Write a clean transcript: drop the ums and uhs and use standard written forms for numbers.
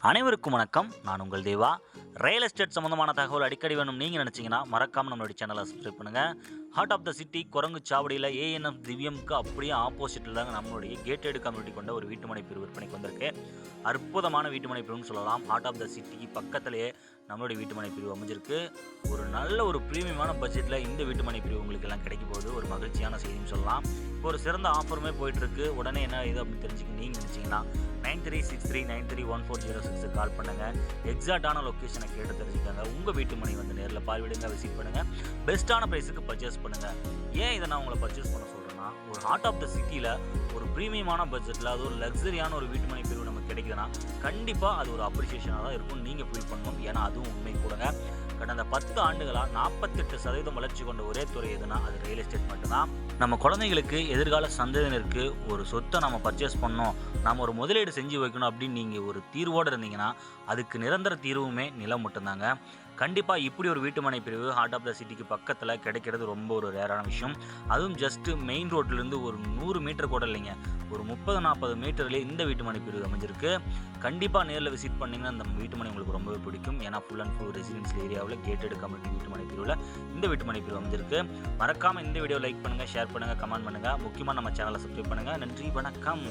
அனைவருக்கும் வணக்கம். நான் உங்கள் தேவா. ரியல் எஸ்டேட் சம்மந்தமான தகவல் அடிக்கடி வேணும் நீங்கள் நினச்சிங்கன்னா மறக்காமல் நம்மளுடைய சேனலை சப்ஸ்கிரைப் பண்ணுங்கள். ஹார்ட் ஆஃப் த சிட்டி குரங்கு சாவடியில் ஏஎன்எம் திவ்யம்க்கு அப்படியே ஆப்போசிட்டில் தாங்க நம்மளுடைய கேட்டட் கம்யூனிட்டி கொண்ட ஒரு வீட்டுமனை பிரிவு விற்பனைக்கு வந்திருக்கு. அற்புதமான வீட்டுமனை பிரிவுன்னு சொல்லலாம். ஹார்ட் ஆஃப் த சிட்டிக்கு பக்கத்திலேயே நம்மளுடைய வீட்டுமனை பிரிவு அமைஞ்சிருக்கு. ஒரு நல்ல ஒரு ப்ரீமியமான பட்ஜெட்டில் இந்த வீட்டுமனை பிரிவு உங்களுக்கு எல்லாம் கிடைக்க போகுது. ஒரு மகிழ்ச்சியான செய்தின்னு சொல்லலாம். இப்போ ஒரு சிறந்த ஆஃபருமே போயிட்டுருக்கு. உடனே என்ன இது அப்படின்னு தெரிஞ்சுக்க நீங்கள் நினச்சிங்கன்னா 9363931406 கால் பண்ணுங்கள். எக்ஸாக்டான லொக்கேஷனை கேட்டு தெரிஞ்சுக்கோங்க. உங்கள் வீட்டு மனை வந்து நேரில் பார்வையிடுங்க, விசிட் பண்ணுங்கள். பெஸ்ட்டான ப்ரைஸுக்கு பர்ச்சேஸ் பண்ணுங்கள். ஏன் இதை நான் உங்களை பர்ச்சேஸ் பண்ண சொல்கிறேன்னா, ஒரு ஹார்ட் ஆஃப் த சிட்டியில் ஒரு ப்ரீமியமான பட்ஜெட்டில் அது ஒரு லக்ஸரியான ஒரு வீட்டு மனை பிரிவு நமக்கு கிடைக்குதுன்னா கண்டிப்பாக அது ஒரு அப்ரிசியேஷனாக தான் இருக்கும். நீங்கள் ஃபீல் பண்ணணும். ஏன்னா அதுவும் உண்மை கூடங்க. கடந்த 10 ஆண்டுகளாக 48% வளர்ச்சி கொண்ட ஒரே துறை எதுனா அது ரியல் எஸ்டேட் மட்டும்தான். நம்ம குழந்தைங்களுக்கு எதிர்கால சந்ததியினருக்கு ஒரு சொத்தை நம்ம பர்ச்சேஸ் பண்ணோம், நம்ம ஒரு முதலீடு செஞ்சு வைக்கணும் அப்படின்னு நீங்கள் ஒரு தீர்வோடு இருந்தீங்கன்னா அதுக்கு நிரந்தர தீர்வுமே நிலம் மட்டும்தாங்க. கண்டிப்பாக இப்படி ஒரு வீட்டுமனை பிரிவு ஹார்ட் ஆஃப் த சிட்டிக்கு பக்கத்தில் கிடைக்கிறது ரொம்ப ஒரு ரேரான விஷயம். அதுவும் ஜஸ்ட்டு மெயின் ரோட்லேருந்து ஒரு 100 மீட்டர் கூட இல்லைங்க, ஒரு 30-40 மீட்டர்லேயே இந்த வீட்டுமனை பிரிவு அமைஞ்சிருக்கு. கண்டிப்பாக நேரில் விசிட் பண்ணிங்கன்னா அந்த வீட்டுமனை உங்களுக்கு ரொம்பவே பிடிக்கும். ஏன்னா ஃபுல் அண்ட் ஃபுல் ரெசிடென்ஷியல் ஏரியாவில் கேட்டட் கம்யூனிட்டி வீட்டுமனை பிரிவில் இந்த வீட்டுமனை பிரிவு அமைஞ்சிருக்கு. மறக்காமல் இந்த வீடியோ லைக் பண்ணுங்கள், ஷேர் பண்ணுங்கள், கமெண்ட் பண்ணுங்கள். முக்கியமாக நம்ம சேனலை சப்ஸ்கிரைப் பண்ணுங்கள். நன்றி, வணக்கம்.